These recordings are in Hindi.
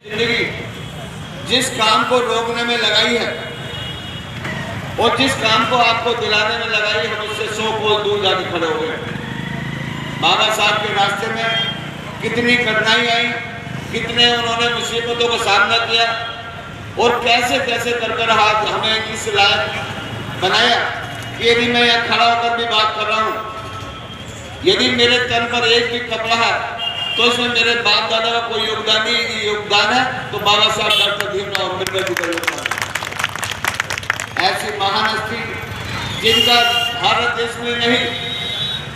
जिंदगी जिस काम को रोकने में लगाई है और जिस काम को आपको दिलाने में लगाई है, हम उससे 100 कोस दूर जाके खड़े हो गए। बाबा साहब के रास्ते में कितनी कठिनाई आई, कितने उन्होंने मुसीबतों का सामना किया और कैसे कैसे कर हाथ हमें इस लायक बनाया कि यदि मैं यहाँ खड़ा होकर भी बात कर रहा हूँ, यदि मेरे तन पर एक भी कपड़ा है तो इसमें मेरे बाप दादा का कोई योगदान है तो बाबा साहब डॉक्टर भीमराव अम्बेडकर जी का योगदान है। ऐसी महान हस्ती जिनका भारत देश में नहीं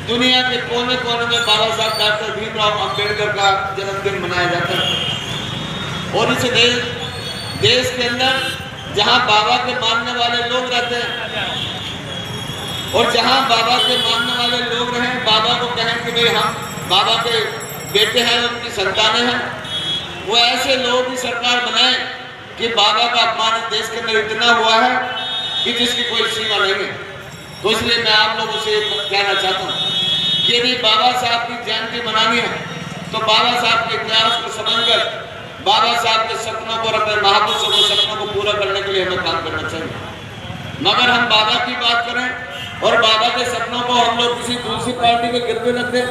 दुनिया के कोने कोने में बाबा साहब डॉक्टर भीमराव अम्बेडकर का जन्मदिन मनाया जाता है। और इस देश के अंदर जहां बाबा के मानने वाले लोग रहते हैं और जहां बाबा के मानने वाले लोग रहें, बाबा को कहें कि भाई हम बाबा के बेटे हैं, उनकी संतानें हैं, वो ऐसे लोग की सरकार बनाए कि बाबा का अपमान देश के अंदर इतना हुआ है कि जिसकी कोई सीमा नहीं है। तो इसलिए मैं आप लोगों से कहना चाहता हूँ कि यदि बाबा साहब की जयंती मनानी है तो बाबा साहब के इतिहास को समझकर बाबा साहब के सपनों को, अपने महापुरुषों के सपनों को पूरा करने के लिए हमें काम करना चाहिए। मगर हम बाबा की बात करें और बाबा के सपनों को हम लोग किसी दूसरी पार्टी के गिरते रख दें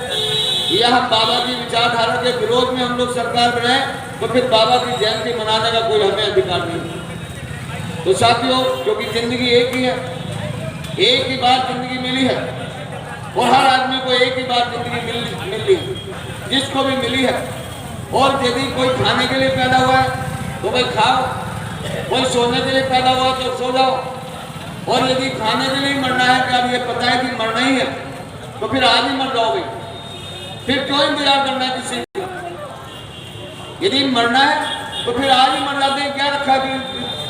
या हम बाबा की विचारधारा के विरोध में हम लोग सरकार बनाए तो फिर बाबा की जयंती मनाने का कोई हमें अधिकार नहीं। तो साथियों, क्योंकि जिंदगी एक ही है, एक ही बार जिंदगी मिली है और हर आदमी को एक ही बार जिंदगी मिली है, जिसको भी मिली है। और यदि कोई खाने के लिए पैदा हुआ है तो भाई खाओ, कोई सोने के लिए पैदा हुआ तो सो जाओ, और यदि खाने के लिए मरना है कि अब ये पता है कि मरना ही है तो फिर आज ही मर जाओगे, फिर क्यों इंतजार करना है किसी का? यदि मरना है तो फिर आज ही मर जाते हैं, क्या रखा कि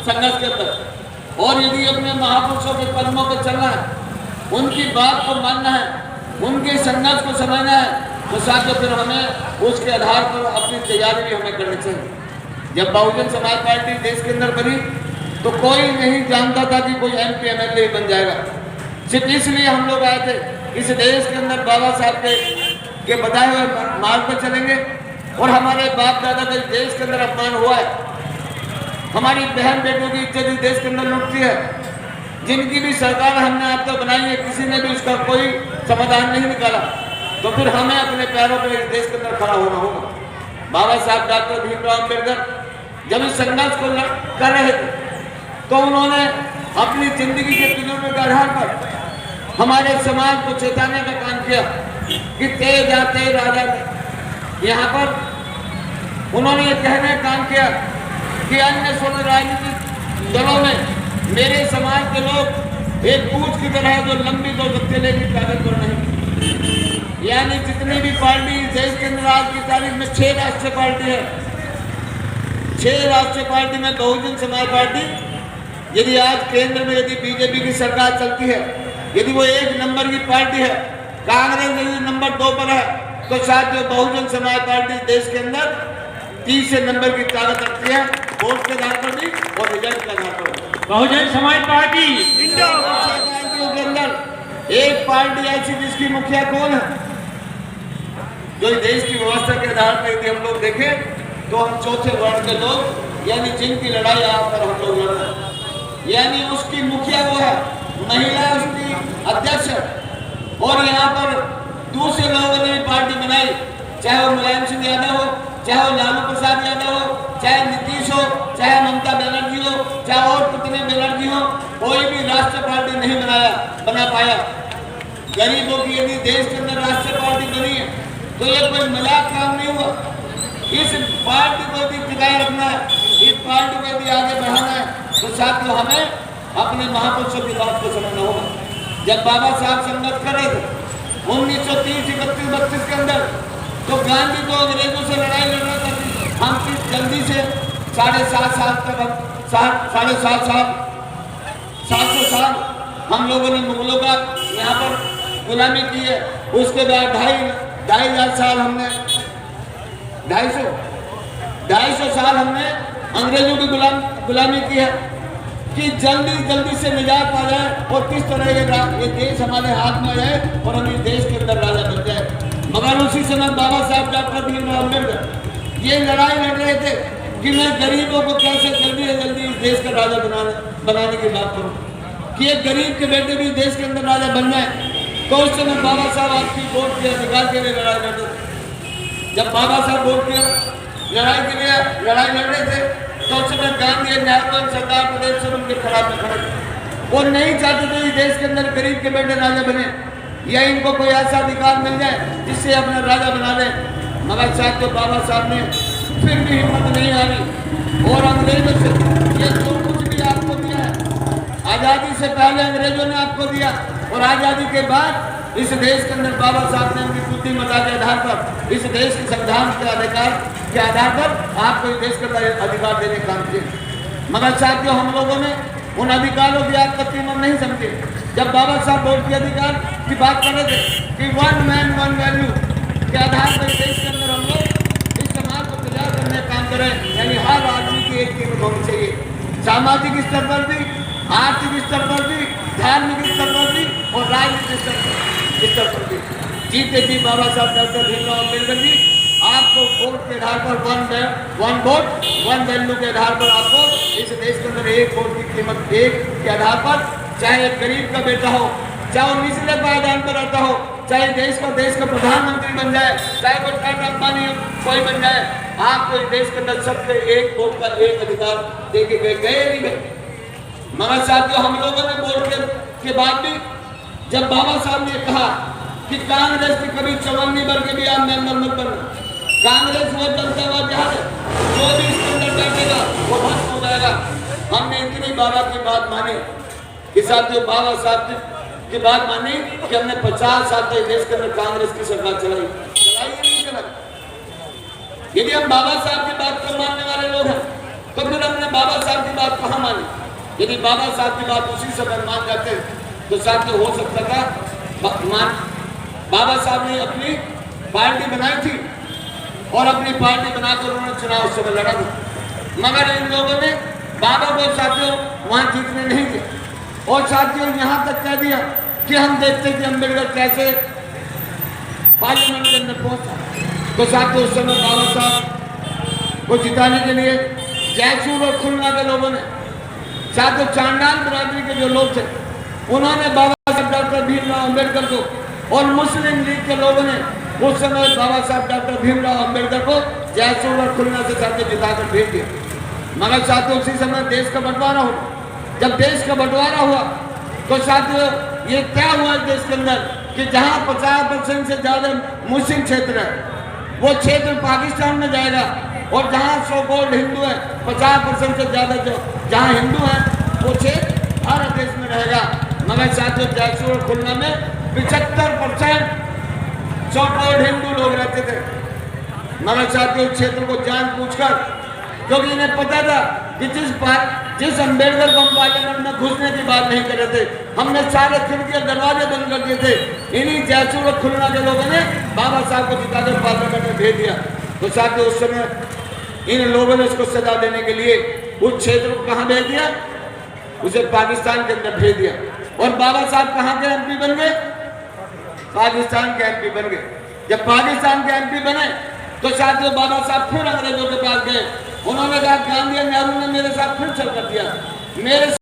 संघर्ष के अंदर। और यदि अपने महापुरुषों के कदमों पर चलना है, उनकी बात को मानना है, उनके संघर्ष को समझना है, तो साथियों फिर हमें उसके आधार पर अपनी तैयारी भी हमें करनी चाहिए। जब बहुजन समाज पार्टी देश के अंदर बनी तो कोई नहीं जानता था कि कोई MP MLA बन जाएगा। सिर्फ इसलिए हम लोग आए थे, इस देश के अंदर बाबा साहब के बताए हुए मार्ग पर चलेंगे और हमारे बाप दादा का देश के अंदर अपमान हुआ है, हमारी बहन बेटियों की इज्जत इस देश के अंदर लुटती है, जिनकी भी सरकार हमने अब तक बनाई है किसी ने भी उसका कोई समाधान नहीं निकाला, तो फिर हमें अपने पैरों पर इस देश के अंदर खड़ा होना होगा। बाबा साहब डॉक्टर भीमराव अम्बेडकर जब इस संघर्ष को कर रहे थे तो उन्होंने अपनी जिंदगी के तजुर्बे के आधार पर हमारे समाज को चेताने का काम किया कि तेज आते राजा। यहाँ पर उन्होंने ये कहने का काम किया कि अन्य सभी राजनीतिक दलों में मेरे समाज के लोग एक पूछ की तरह जो लंबी दो गत्तेले की ताकत पर नहीं। यानी जितनी भी पार्टी देश के अंदर आज की तारीख में 6 राष्ट्रीय पार्टी है, 6 राष्ट्रीय पार्टी में बहुजन समाज पार्टी, यदि आज केंद्र में यदि बीजेपी की सरकार चलती है, यदि वो 1 नंबर की पार्टी है, कांग्रेस यदि नंबर 2 पर है, तो साथियों बहुजन समाज पार्टी देश के अंदर 30 नंबर की ताकत रखती है, वोट के आधार पर भी और रिजल्ट के आधार पर। बहुजन समाज पार्टी पार्टियों के अंदर एक पार्टी ऐसी जिसकी मुखिया कौन है, जो देश की व्यवस्था के आधार पर यदि हम लोग देखें तो हम चौथे वर्ग के लोग, यानी जिनकी लड़ाई यहाँ पर हम लोग लड़ रहे हैं, यानी उसकी मुखिया वो है, महिला उसकी अध्यक्ष है। और यहाँ पर दूसरे लोगों ने पार्टी बनाई, चाहे वो मुलायम सिंह यादव हो, चाहे वो लालू प्रसाद यादव हो, चाहे नीतीश हो, चाहे ममता बनर्जी हो, चाहे और कितने बनर्जी हो, कोई भी राष्ट्रीय पार्टी नहीं बना पाया। गरीबों की यदि देश के अंदर राष्ट्रीय पार्टी बनी है तो ये कोई मजाक काम नहीं हुआ। इस पार्टी को यदि टिकाए रखना है, इस पार्टी को यदि आगे बढ़ाना है, तो साथियों हमें अपने महापुरुषों की बात को समझना होगा। जब बाबा साहब संघर्ष कर रहे थे 1930, 31, 32 के अंदर, तो गांधी को अंग्रेजों से लड़ाई लड़ रहा था। हम किस जल्दी से 7.5 साल तक 7.5 साल 700 साल हम लोगों ने मुगलों का यहाँ पर गुलामी की है। उसके बाद 2,500 साल हमने 250 साल हमने अंग्रेजों की गुलामी की है कि जल्दी से निजात पा जाए और किस तरह ये देश हमारे हाथ में रहे और हम इस देश के अंदर राजा बन जाए। मगर उसी समय बाबा साहब डॉक्टर भीमराव अम्बेडकर ये लड़ाई लड़ रहे थे कि मैं गरीबों को कैसे जल्दी से जल्दी इस देश का राजा बनाने की बात करूं कि एक गरीब के बेटे भी देश के अंदर राजा बन जाए। तो उस समय बाबा साहब आपकी वोट के अधिकार के लिए लड़ाई लड़ते थे। जब बाबा साहब वोट के लड़ाई के लिए लड़ाई लड़ रहे थे तो उस समय गांधी नेहरू सरदार पटेल सब उनके खिलाफ में खड़े थे। वो नहीं चाहते थे कि देश के अंदर गरीब के बेटे राजा बने या इनको कोई ऐसा अधिकार मिल जाए जिससे अपना राजा बना ले। मगर साहब तो बाबा साहब ने फिर भी हिम्मत नहीं हारी और अंग्रेजों से ये जो कुछ भी आपको दिया है, आज़ादी से पहले अंग्रेजों ने आपको दिया और आज़ादी के बाद इस देश के अंदर बाबा साहब ने उनकी बुद्धिमत्ता के आधार पर इस देश के संविधान के अधिकार के आधार पर आपको इस देश का अधिकार देने का काम किया। मगर साथियों हम लोगों ने उन अधिकारों की आज तक कीमत नहीं समझी। जब बाबा साहब वोट के अधिकार की बात कर रहे थे कि 1 मैन 1 वैल्यू के आधार पर देश के अंदर हम लोग इस समाज को तैयार करने का काम करें, यानी हर आदमी की एक कीमत होनी चाहिए, सामाजिक स्तर पर भी, आर्थिक स्तर पर भी, धार्मिक स्तर पर भी और राजनीतिक स्तर पर भी। जीते जी बाबा साहब डॉक्टर भीमराव अम्बेडकर जी आपको वोट के आधार पर 1 वोट 1 वैल्यू के आधार पर आपको इस देश के अंदर एक वोट की कीमत एक के आधार पर, चाहे एक गरीब का बेटा हो, चाहे वो निचले पायदान पर रहता हो, चाहे देश का प्रधानमंत्री बन जाए, चाहे कोई टाटा अंबानी कोई बन जाए, आपको इस देश के अंदर सबके एक वोट का एक अधिकार देके गए नहीं गए। मगर साथियों हम लोगों ने वोट के बाद भी जब बाबा साहब ने कहा कि कांग्रेस की कभी चवन्नी भर के भी आप मेंबर मत बनना, कांग्रेस वो चलता हुआ जहाज है, जो भी इसके अंदर बैठेगा वो भस्म हो जाएगा। हमने इतनी बाबा की बात मानी कि साथियों बाबा साहब की बात मानी कि हमने 50 साल तक देश के अंदर कांग्रेस की सरकार चलाई नहीं चलाई। यदि हम बाबा साहब की बात को मानने वाले लोग हैं तो फिर हमने बाबा साहब की बात कहाँ मानी? यदि बाबा साहब की बात उसी समय मान जाते तो साथियों हो सकता था बाबा साहब ने अपनी पार्टी बनाई थी और अपनी पार्टी बनाकर उन्होंने चुनाव उस समय लड़ा था। मगर इन लोगों ने बाबा को साथियों वहां जीतने नहीं थे और साथियों यहाँ तक कह दिया कि हम देखते कि अम्बेडकर कैसे पार्लियामेंट के अंदर पहुंचा। तो साथियों उस समय बाबा साहब को जिताने के लिए जयसूर और खुलना के लोगों ने, साथियों चांडाल बिरादरी के जो लोग थे उन्होंने बाबा साहब डॉक्टर भीमराव अम्बेडकर को और मुस्लिम लीग के लोगों ने उस समय बाबा साहब डॉक्टर भीमराव अम्बेडकर को जयसूर और खुलना से साथियों जिताकर भेज दिया। मगर साथियों उसी समय देश का बंटवारा हुआ। जब देश का बंटवारा हुआ तो साथियों ये क्या हुआ देश के अंदर कि जहां 50% से ज्यादा मुस्लिम क्षेत्र है वो क्षेत्र पाकिस्तान में जाएगा और जहां सो कॉल्ड हिंदू है 50% से ज्यादा जो जहां हिंदू है वो क्षेत्र भारत देश में रहेगा। मगर साथियों जयसूर और खुलना में 75% सो कॉल्ड हिंदू लोग रहते थे। मगर साथियों क्षेत्र को जानबूझकर, क्योंकि इन्हें पता था कि जिस अम्बेडकर को हम पार्लियामेंट में घुसने की बात नहीं कर रहे थे, हमने सारे खिड़की और दरवाजे बंद कर दिए थे, इन्हीं जयसूर और खुलना के लोगों ने बाबा साहब को जिताकर पार्लियामेंट में भेज दिया। तो साथियों उस समय इन लोगों ने उसको सजा देने के लिए उस क्षेत्र को कहाँ भेज दिया? उसे पाकिस्तान के अंदर भेज दिया। और बाबा साहब कहाँ के एमपी बन गए? पाकिस्तान के एमपी बन गए। जब पाकिस्तान के एमपी बने तो साथियों बाबा साहब फिर अंग्रेजों के पास गए। उन्होंने कहा गांधी नेहरू ने मेरे साथ फिर चल कर दिया, मेरे